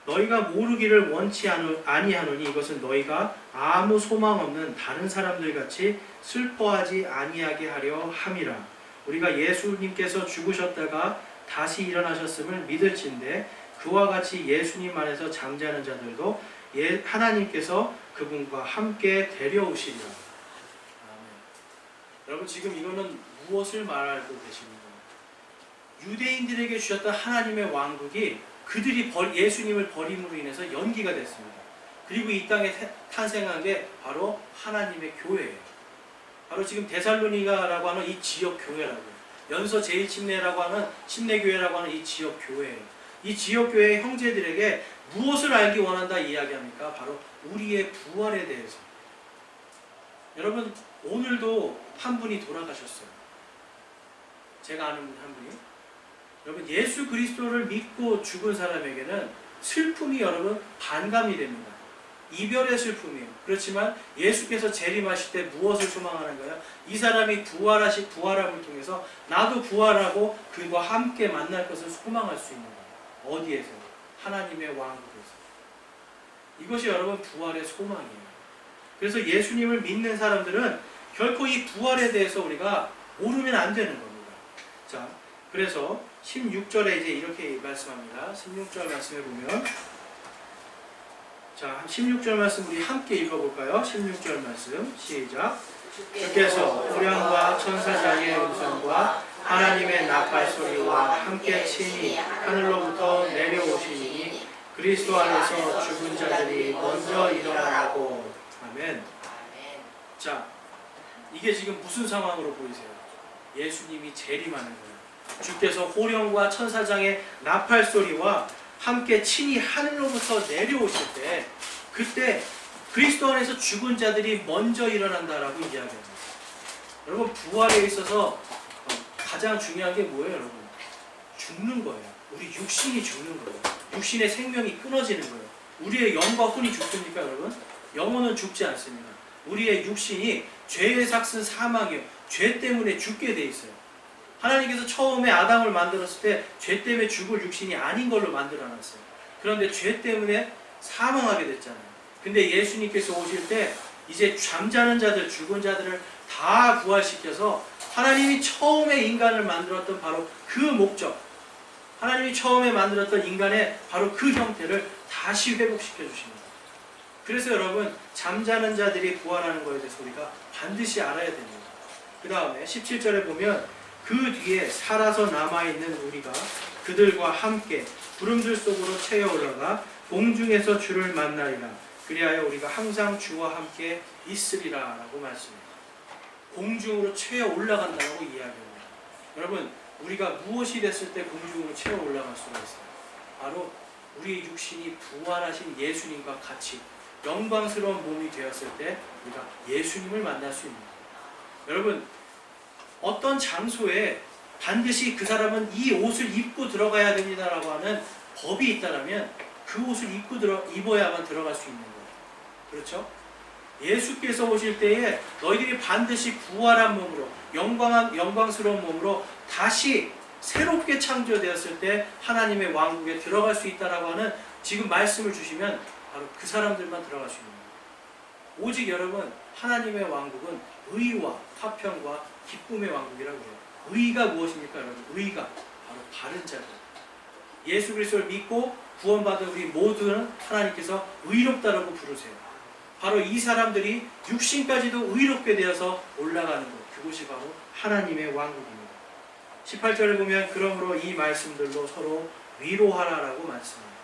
너희가 모르기를 원치 아니하노니 이것은 너희가 아무 소망 없는 다른 사람들 같이 슬퍼하지 아니하게 하려 함이라. 우리가 예수님께서 죽으셨다가 다시 일어나셨음을 믿을진대 그와 같이 예수님 안에서 잠자는 자들도 하나님께서 그분과 함께 데려오시리라. 아멘. 여러분 지금 이거는 무엇을 말하고 계십니까? 유대인들에게 주셨던 하나님의 왕국이 그들이 예수님을 버림으로 인해서 연기가 됐습니다. 그리고 이 땅에 탄생한 게 바로 하나님의 교회예요. 바로 지금 데살로니가라고 하는 이 지역 교회라고요. 연서 제1침례라고 하는 침례교회라고 하는 이 지역 교회예요. 이 지역 교회의 형제들에게 무엇을 알기 원한다 이야기합니까? 바로 우리의 부활에 대해서. 여러분 오늘도 한 분이 돌아가셨어요. 제가 아는 한 분이. 여러분 예수 그리스도를 믿고 죽은 사람에게는 슬픔이 여러분 반감이 됩니다. 이별의 슬픔이에요. 그렇지만 예수께서 재림하실 때 무엇을 소망하는 거예요? 이 사람이 부활함을 통해서 나도 부활하고 그와 함께 만날 것을 소망할 수 있는 거예요. 어디에서? 하나님의 왕국에서. 이것이 여러분 부활의 소망이에요. 그래서 예수님을 믿는 사람들은 결코 이 부활에 대해서 우리가 모르면 안 되는 겁니다. 자, 그래서 16절에 이제 이렇게 말씀합니다. 16절 말씀해 보면, 자, 16절 말씀 우리 함께 읽어볼까요? 16절 말씀 시작. 주께서 호령과 천사장의 음성과 하나님의 나팔 소리와 함께 친히 하늘로부터 내려오시니 그리스도 안에서 죽은 자들이 먼저 일어나고. 아멘. 자, 이게 지금 무슨 상황으로 보이세요? 예수님이 재림하는 거예요. 주께서 호령과 천사장의 나팔 소리와 함께 친히 하늘로부터 내려오실 때, 그때 그리스도 안에서 죽은 자들이 먼저 일어난다라고 이야기합니다. 여러분 부활에 있어서 가장 중요한 게 뭐예요, 여러분? 죽는 거예요. 우리 육신이 죽는 거예요. 육신의 생명이 끊어지는 거예요. 우리의 영과 혼이 죽습니까, 여러분? 영혼은 죽지 않습니다. 우리의 육신이 죄의 삭슨 사망이요. 죄 때문에 죽게 돼 있어요. 하나님께서 처음에 아담을 만들었을 때 죄 때문에 죽을 육신이 아닌 걸로 만들어놨어요. 그런데 죄 때문에 사망하게 됐잖아요. 근데 예수님께서 오실 때 이제 잠자는 자들, 죽은 자들을 다 부활시켜서 하나님이 처음에 인간을 만들었던 바로 그 목적, 하나님이 처음에 만들었던 인간의 바로 그 형태를 다시 회복시켜 주십니다. 그래서 여러분 잠자는 자들이 부활하는 것에 대해서 우리가 반드시 알아야 됩니다. 그 다음에 17절에 보면 그 뒤에 살아서 남아있는 우리가 그들과 함께 구름들 속으로 채어 올라가 공중에서 주를 만나리라. 그리하여 우리가 항상 주와 함께 있으리라 라고 말씀합니다. 공중으로 채어 올라간다고 이야기합니다. 여러분 우리가 무엇이 됐을 때 공중으로 채어 올라갈 수가 있어요? 바로 우리의 육신이 부활하신 예수님과 같이 영광스러운 몸이 되었을 때 우리가 예수님을 만날 수 있는 거예요. 여러분, 어떤 장소에 반드시 그 사람은 이 옷을 입고 들어가야 됩니다라고 하는 법이 있다면 그 옷을 입어야만 들어갈 수 있는 거예요. 그렇죠? 예수께서 오실 때에 너희들이 반드시 부활한 몸으로 영광스러운 몸으로 다시 새롭게 창조되었을 때 하나님의 왕국에 들어갈 수 있다라고 하는 지금 말씀을 주시면 바로 그 사람들만 들어갈 수 있는 거예요. 오직 여러분, 하나님의 왕국은 의와 화평과 기쁨의 왕국이라고 해요. 의가 무엇입니까 여러분? 의가 바로 바른 자들. 예수 그리스도를 믿고 구원받은 우리 모두는 하나님께서 의롭다라고 부르세요. 바로 이 사람들이 육신까지도 의롭게 되어서 올라가는 것, 그곳이 바로 하나님의 왕국입니다. 18절을 보면 그러므로 이 말씀들로 서로 위로하라라고 말씀합니다.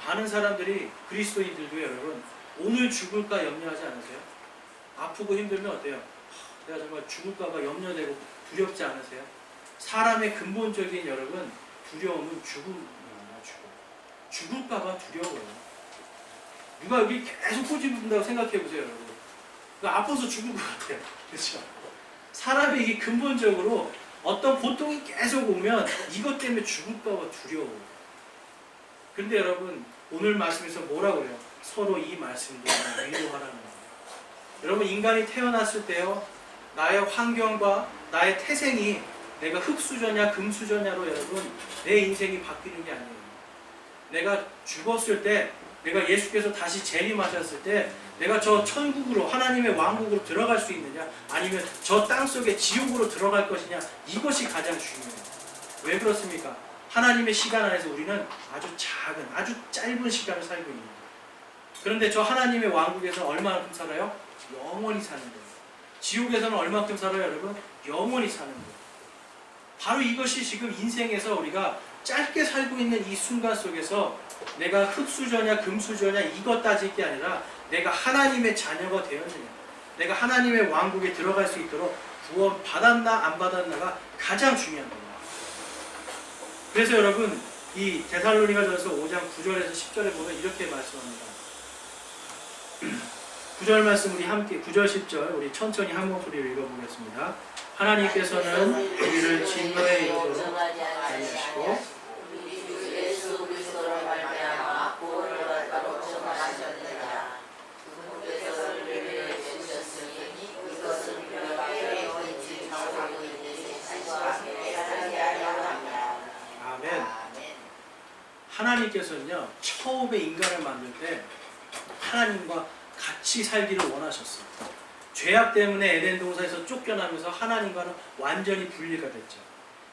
많은 사람들이, 그리스도인들도 여러분, 오늘 죽을까 염려하지 않으세요? 아프고 힘들면 어때요? 내가 정말 죽을까봐 염려되고 두렵지 않으세요? 사람의 근본적인 여러분 두려움은 죽음이에요. 죽을까봐 두려워요. 누가 여기 계속 꼬집는다고 생각해보세요, 여러분. 아파서 죽을 것 같아요. 그렇죠? 사람이 이게 근본적으로 어떤 고통이 계속 오면 이것 때문에 죽을까봐 두려워요. 그런데 여러분, 오늘 말씀에서 뭐라고 그래요? 서로 이 말씀도 위로하라는 거예요. 여러분, 인간이 태어났을 때요, 나의 환경과 나의 태생이 내가 흙수저냐 금수저냐로 여러분 내 인생이 바뀌는 게 아니에요. 내가 죽었을 때, 내가 예수께서 다시 재림하셨을 때 내가 저 천국으로, 하나님의 왕국으로 들어갈 수 있느냐, 아니면 저 땅속에 지옥으로 들어갈 것이냐, 이것이 가장 중요해요. 왜 그렇습니까? 하나님의 시간 안에서 우리는 아주 작은, 아주 짧은 시간을 살고 있는 거예요. 그런데 저 하나님의 왕국에서 얼마만큼 살아요? 영원히 사는 거예요. 지옥에서는 얼마만큼 살아요, 여러분? 영원히 사는 거예요. 바로 이것이 지금 인생에서 우리가 짧게 살고 있는 이 순간 속에서 내가 흙수저냐 금수저냐 이것 따질 게 아니라 내가 하나님의 자녀가 되었느냐, 내가 하나님의 왕국에 들어갈 수 있도록 구원 받았나 안 받았나가 가장 중요한 겁니다. 그래서 여러분, 이 데살로니가전서 5장 9절에서 10절에 보면 이렇게 말씀합니다. 9절 말씀 우리 함께, 9절 10절 우리 천천히 한 목소리로 읽어보겠습니다. 하나님께서는 우리를 진노에 이르도록 하시고 하나님께서는요, 처음에 인간을 만들 때 하나님과 같이 살기를 원하셨어요. 죄악 때문에 에덴 동산에서 쫓겨나면서 하나님과는 완전히 분리가 됐죠.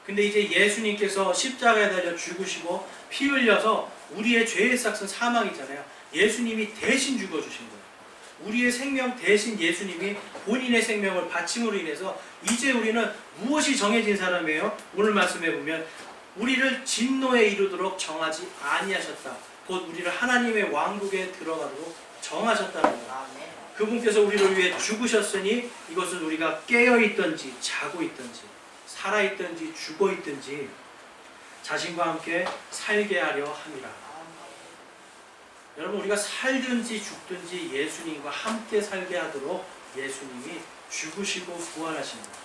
근데 이제 예수님께서 십자가에 달려 죽으시고 피 흘려서 우리의 죄의 삭은 사망이잖아요. 예수님이 대신 죽어주신 거예요. 우리의 생명 대신 예수님이 본인의 생명을 바침으로 인해서 이제 우리는 무엇이 정해진 사람이에요? 오늘 말씀해 보면 우리를 진노에 이르도록 정하지 아니하셨다. 곧 우리를 하나님의 왕국에 들어가도록 정하셨다는 거예요. 그분께서 우리를 위해 죽으셨으니 이것은 우리가 깨어있든지 자고 있든지 살아있든지 죽어있든지 자신과 함께 살게 하려 함이라. 여러분, 우리가 살든지 죽든지 예수님과 함께 살게 하도록 예수님이 죽으시고 부활하십니다.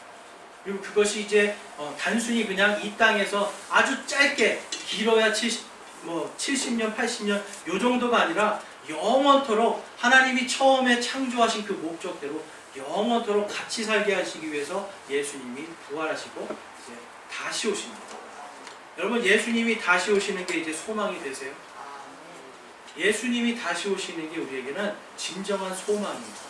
그리고 그것이 이제 단순히 그냥 이 땅에서 아주 짧게, 길어야 70년, 80년 요 정도가 아니라 영원토록 하나님이 처음에 창조하신 그 목적대로 영원토록 같이 살게 하시기 위해서 예수님이 부활하시고 이제 다시 오십니다. 여러분, 예수님이 다시 오시는 게 이제 소망이 되세요? 예수님이 다시 오시는 게 우리에게는 진정한 소망입니다.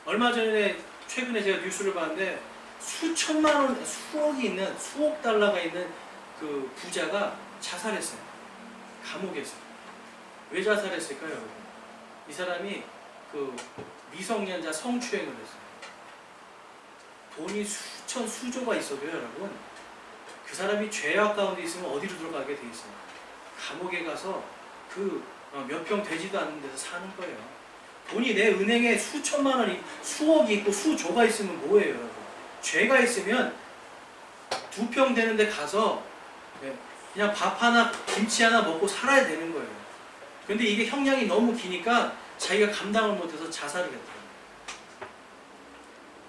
얼마 전에 최근에 제가 뉴스를 봤는데 수천만 원, 수억이 있는, 수억 달러가 있는 그 부자가 자살했어요. 감옥에서. 왜 자살했을까요, 여러분? 이 사람이 그 미성년자 성추행을 했어요. 돈이 수조가 있어도요, 여러분, 그 사람이 죄악 가운데 있으면 어디로 들어가게 돼 있어요? 감옥에 가서 그 몇 평 되지도 않는 데서 사는 거예요. 돈이 내 은행에 수천만 원이, 수억이 있고 수조가 있으면 뭐예요, 여러분? 죄가 있으면 2평 되는 데 가서 그냥 밥 하나, 김치 하나 먹고 살아야 되는 거예요. 근데 이게 형량이 너무 기니까 자기가 감당을 못해서 자살을 했더라고요.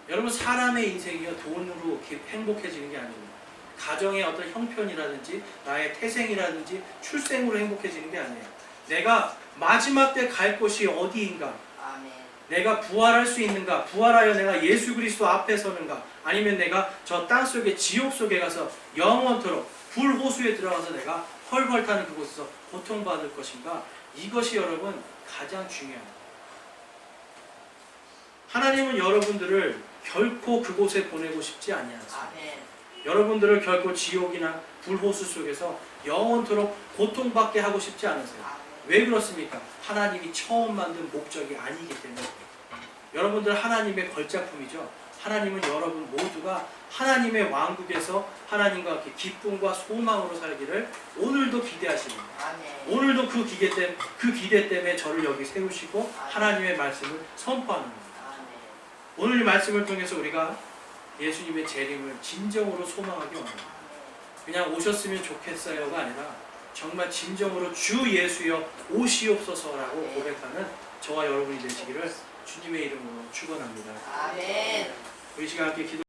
여러분, 사람의 인생이요, 돈으로 행복해지는 게 아닙니다. 가정의 어떤 형편이라든지 나의 태생이라든지 출생으로 행복해지는 게 아니에요. 내가 마지막 때 갈 곳이 어디인가, 아멘. 내가 부활할 수 있는가, 부활하여 내가 예수 그리스도 앞에 서는가, 아니면 내가 저 땅속에 지옥 속에 가서 영원토록 불호수에 들어가서 내가 헐헐 타는 그곳에서 고통받을 것인가, 이것이 여러분 가장 중요합니다. 하나님은 여러분들을 결코 그곳에 보내고 싶지 아니하십니다. 아멘. 여러분들을 결코 지옥이나 불호수 속에서 영원토록 고통받게 하고 싶지 않으세요. 아멘. 왜 그렇습니까? 하나님이 처음 만든 목적이 아니기 때문에. 여러분들 하나님의 걸작품이죠. 하나님은 여러분 모두가 하나님의 왕국에서 하나님과 함께 기쁨과 소망으로 살기를 오늘도 기대하십니다. 아멘. 오늘도 그 기대 때문에 저를 여기 세우시고 하나님의 말씀을 선포하는 겁니다. 아멘. 오늘 이 말씀을 통해서 우리가 예수님의 재림을 진정으로 소망하기 원합니다. 그냥 오셨으면 좋겠어요가 아니라 정말 진정으로 주 예수여 오시옵소서라고 고백하는 저와 여러분이 되시기를 주님의 이름으로 축원합니다. 아멘. 우리 시간 함께 기도